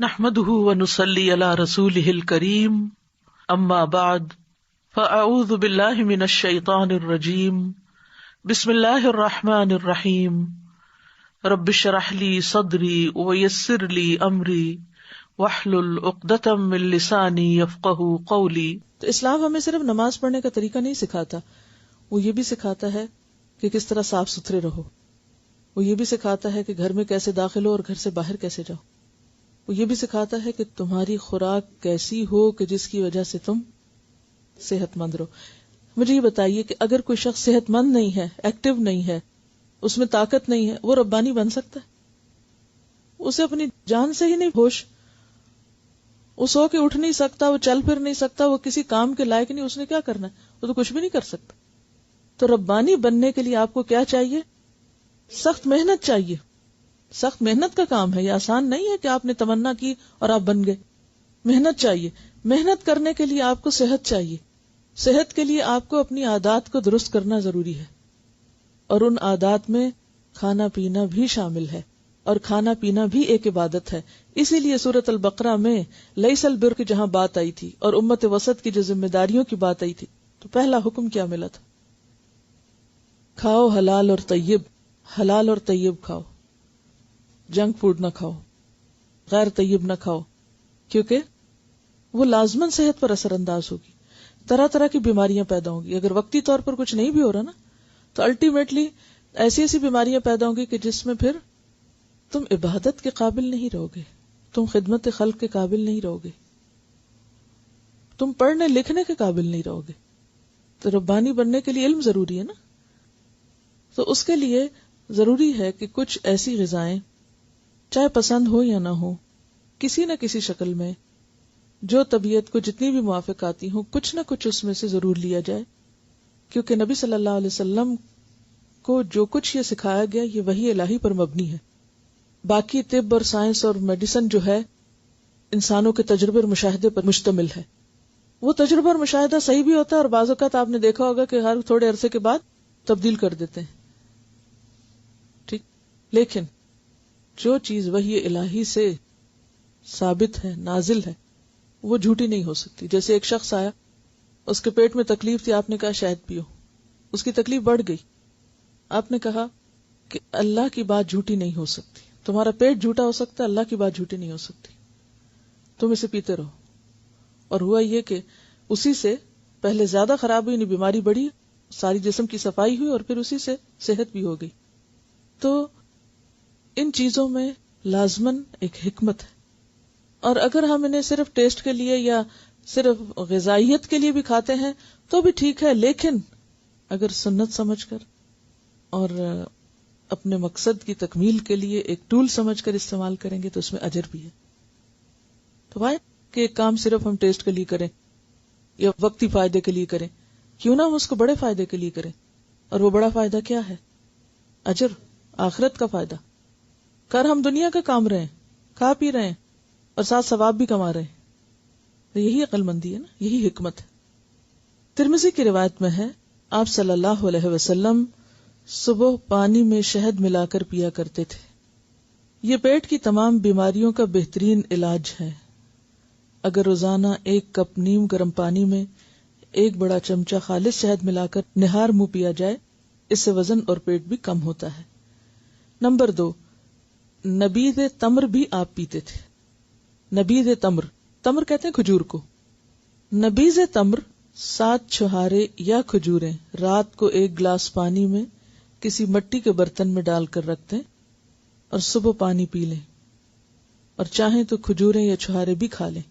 نحمده ونصلي على رسوله الكريم اما بعد فاعوذ بالله من الشيطان الرجيم بسم الله الرحمن الرحيم رب اشرح لي صدري ويسر لي امري واحلل عقدة من لساني يفقهوا قولي۔ تو اسلام ہمیں صرف نماز پڑھنے کا طریقہ نہیں سکھاتا، وہ یہ بھی سکھاتا ہے کہ کس طرح صاف ستھرے رہو، وہ یہ بھی سکھاتا ہے کہ گھر میں کیسے داخل ہو اور گھر سے باہر کیسے جاؤ، وہ یہ بھی سکھاتا ہے کہ تمہاری خوراک کیسی ہو کہ جس کی وجہ سے تم صحت مند رہو۔ مجھے یہ بتائیے کہ اگر کوئی شخص صحت مند نہیں ہے، ایکٹیو نہیں ہے، اس میں طاقت نہیں ہے، وہ ربانی بن سکتا ہے؟ اسے اپنی جان سے ہی نہیں ہوش، وہ سو کے اٹھ نہیں سکتا، وہ چل پھر نہیں سکتا، وہ کسی کام کے لائق نہیں، اس نے کیا کرنا ہے؟ وہ تو کچھ بھی نہیں کر سکتا۔ تو ربانی بننے کے لیے آپ کو کیا چاہیے؟ سخت محنت چاہیے۔ سخت محنت کا کام ہے، یہ آسان نہیں ہے کہ آپ نے تمنا کی اور آپ بن گئے۔ محنت چاہیے، محنت کرنے کے لیے آپ کو صحت چاہیے، صحت کے لیے آپ کو اپنی عادات کو درست کرنا ضروری ہے، اور ان عادات میں کھانا پینا بھی شامل ہے، اور کھانا پینا بھی ایک عبادت ہے۔ اسی لیے سورۃ البقرہ میں لیس البر کی جہاں بات آئی تھی اور امت وسط کی جو ذمہ داریوں کی بات آئی تھی، تو پہلا حکم کیا ملا تھا؟ کھاؤ حلال اور طیب، حلال اور طیب کھاؤ، جنک فوڈ نہ کھاؤ، غیر طیب نہ کھاؤ، کیونکہ وہ لازماً صحت پر اثر انداز ہوگی، طرح طرح کی بیماریاں پیدا ہوں گی۔ اگر وقتی طور پر کچھ نہیں بھی ہو رہا نا، تو الٹیمیٹلی ایسی ایسی بیماریاں پیدا ہوں گی کہ جس میں پھر تم عبادت کے قابل نہیں رہو گے، تم خدمت خلق کے قابل نہیں رہو گے، تم پڑھنے لکھنے کے قابل نہیں رہو گے۔ تو ربانی بننے کے لیے علم ضروری ہے نا، تو اس کے لیے ضروری ہے کہ کچھ ایسی غذائیں، چاہے پسند ہو یا نہ ہو، کسی نہ کسی شکل میں جو طبیعت کو جتنی بھی موافق آتی ہوں، کچھ نہ کچھ اس میں سے ضرور لیا جائے، کیونکہ نبی صلی اللہ علیہ وسلم کو جو کچھ یہ سکھایا گیا یہ وحی الہی پر مبنی ہے۔ باقی طب اور سائنس اور میڈیسن جو ہے انسانوں کے تجربے اور مشاہدے پر مشتمل ہے۔ وہ تجربہ اور مشاہدہ صحیح بھی ہوتا ہے، اور بعض اوقات آپ نے دیکھا ہوگا کہ ہر تھوڑے عرصے کے بعد تبدیل کر دیتے ہیں، ٹھیک، لیکن جو چیز وحی الہی سے ثابت ہے، نازل ہے، وہ جھوٹی نہیں ہو سکتی۔ جیسے ایک شخص آیا، اس کے پیٹ میں تکلیف تھی، آپ نے کہا شہد پیو، اس کی تکلیف بڑھ گئی، آپ نے کہا کہ اللہ کی بات جھوٹی نہیں ہو سکتی، تمہارا پیٹ جھوٹا ہو سکتا ہے، اللہ کی بات جھوٹی نہیں ہو سکتی، تم اسے پیتے رہو۔ اور ہوا یہ کہ اسی سے پہلے زیادہ خراب ہوئی، بیماری بڑھی، ساری جسم کی صفائی ہوئی، اور پھر اسی سے صحت بھی ہو گئی۔ تو ان چیزوں میں لازماً ایک حکمت ہے، اور اگر ہم انہیں صرف ٹیسٹ کے لیے یا صرف غذائیت کے لیے بھی کھاتے ہیں تو بھی ٹھیک ہے، لیکن اگر سنت سمجھ کر اور اپنے مقصد کی تکمیل کے لیے ایک ٹول سمجھ کر استعمال کریں گے تو اس میں اجر بھی ہے۔ تو بھائی کہ ایک کام صرف ہم ٹیسٹ کے لیے کریں یا وقتی فائدے کے لیے کریں، کیوں نہ ہم اس کو بڑے فائدے کے لیے کریں، اور وہ بڑا فائدہ کیا ہے؟ اجر، آخرت کا فائدہ۔ کر ہم دنیا کا کام رہے ہیں، کھا پی رہے ہیں اور ساتھ ثواب بھی کما رہے ہیں، تو یہی عقل مندی ہے نا، یہی حکمت ہے۔ ترمذی کی روایت میں ہے، آپ صلی اللہ علیہ وسلم صبح پانی میں شہد ملا کر پیا کرتے تھے، یہ پیٹ کی تمام بیماریوں کا بہترین علاج ہے۔ اگر روزانہ 1 کپ نیم گرم پانی میں 1 بڑا چمچہ خالص شہد ملا کر نہار منہ پیا جائے، اس سے وزن اور پیٹ بھی کم ہوتا ہے۔ نمبر 2، نبیذ تمر بھی آپ پیتے تھے۔ نبیذ تمر، تمر کہتے ہیں کھجور کو۔ نبیذ تمر 7 چھہارے یا کھجوریں رات کو 1 گلاس پانی میں کسی مٹی کے برتن میں ڈال کر رکھ دیں اور صبح پانی پی لیں، اور چاہیں تو کھجوریں یا چھہارے بھی کھا لیں۔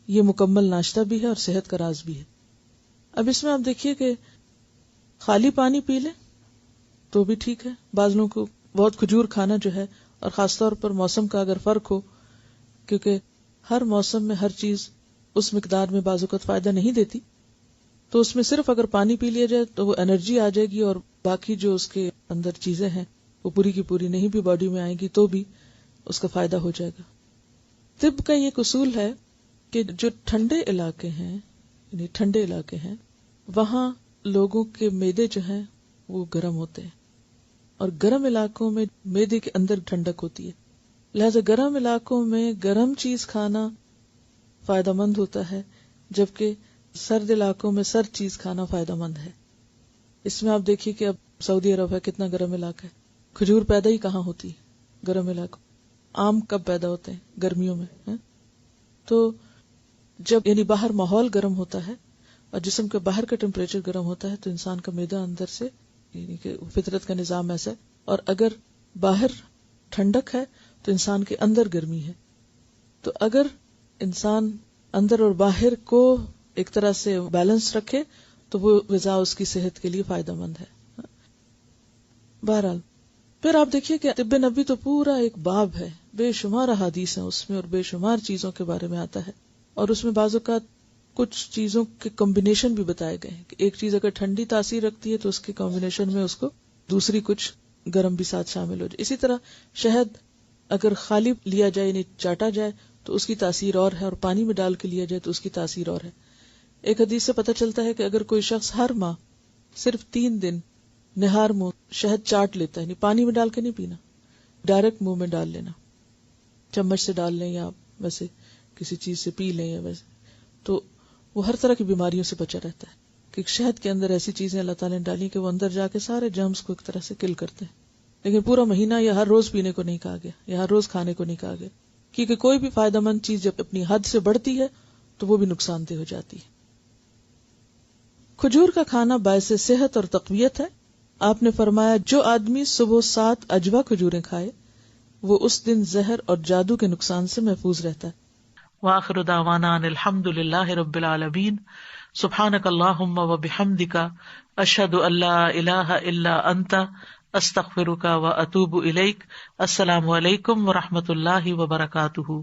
یہ مکمل ناشتہ بھی ہے اور صحت کا راز بھی ہے۔ اب اس میں آپ دیکھیے کہ خالی پانی پی لیں تو بھی ٹھیک ہے، بعض لوگوں کو بہت کھجور کھانا جو ہے، اور خاص طور پر موسم کا اگر فرق ہو، کیونکہ ہر موسم میں ہر چیز اس مقدار میں بعض اوقات فائدہ نہیں دیتی، تو اس میں صرف اگر پانی پی لیا جائے تو وہ انرجی آ جائے گی، اور باقی جو اس کے اندر چیزیں ہیں وہ پوری کی پوری نہیں بھی باڈی میں آئیں گی تو بھی اس کا فائدہ ہو جائے گا۔ طب کا یہ اصول ہے کہ جو ٹھنڈے علاقے ہیں، یعنی ٹھنڈے علاقے ہیں، وہاں لوگوں کے معدے جو ہیں وہ گرم ہوتے ہیں، اور گرم علاقوں میں معدے کے اندر ٹھنڈک ہوتی ہے، لہذا گرم علاقوں میں گرم چیز کھانا فائدہ مند ہوتا ہے، جبکہ سرد علاقوں میں سرد چیز کھانا فائدہ مند ہے۔ اس میں آپ دیکھیے کہ اب سعودی عرب ہے، کتنا گرم علاقہ ہے، کھجور پیدا ہی کہاں ہوتی ہے؟ گرم علاقوں۔ آم کب پیدا ہوتے ہیں؟ گرمیوں میں۔ تو جب یعنی باہر ماحول گرم ہوتا ہے اور جسم کے باہر کا ٹیمپریچر گرم ہوتا ہے تو انسان کا معدہ اندر سے، یعنی کہ فطرت کا نظام ایسا ہے، اور اگر باہر ٹھنڈک ہے تو انسان کے اندر گرمی ہے۔ تو اگر انسان اندر اور باہر کو ایک طرح سے بیلنس رکھے تو وہ غذا اس کی صحت کے لیے فائدہ مند ہے۔ بہرحال پھر آپ دیکھیے کہ طب نبوی تو پورا ایک باب ہے، بے شمار احادیث ہیں اس میں اور بے شمار چیزوں کے بارے میں آتا ہے، اور اس میں بعض اوقات کچھ چیزوں کے کمبینیشن بھی بتائے گئے ہیں کہ ایک چیز اگر ٹھنڈی تاثیر رکھتی ہے تو اس کے کمبینیشن میں اس کو دوسری کچھ گرم بھی ساتھ شامل ہو جائے۔ اسی طرح شہد اگر خالی لیا جائے یعنی چاٹا جائے تو اس کی تاثیر اور ہے، اور پانی میں ڈال کے لیا جائے تو اس کی تاثیر اور ہے۔ ایک حدیث سے پتہ چلتا ہے کہ اگر کوئی شخص ہر ماہ صرف 3 دن نہار منہ شہد چاٹ لیتا ہے، یعنی پانی میں ڈال کے نہیں پینا، ڈائریکٹ منہ میں ڈال لینا، چمچ سے ڈال لیں یا ویسے کسی چیز سے پی لیں یا ویسے، تو وہ ہر طرح کی بیماریوں سے بچا رہتا ہے، کہ شہد کے اندر ایسی چیزیں اللہ تعالیٰ نے ڈالی کہ وہ اندر جا کے سارے جرمز کو ایک طرح سے کل کرتے ہیں۔ لیکن پورا مہینہ یا ہر روز پینے کو نہیں کہا گیا، یا ہر روز کھانے کو نہیں کہا گیا، کیونکہ کوئی بھی فائدہ مند چیز جب اپنی حد سے بڑھتی ہے تو وہ بھی نقصان دہ ہو جاتی ہے۔ کھجور کا کھانا باعث صحت اور تقویت ہے۔ آپ نے فرمایا جو آدمی صبح 7 اجوا کھجوریں کھائے وہ اس دن زہر اور جادو کے نقصان سے محفوظ رہتا ہے۔ وآخر دعوانا ان الحمد للہ رب العالمین۔ سبحانک اللہم وبحمدک، اشہد ان لا الہ الا انت، استغفرک واتوب الیک۔ السلام علیکم ورحمۃ اللہ وبرکاتہ۔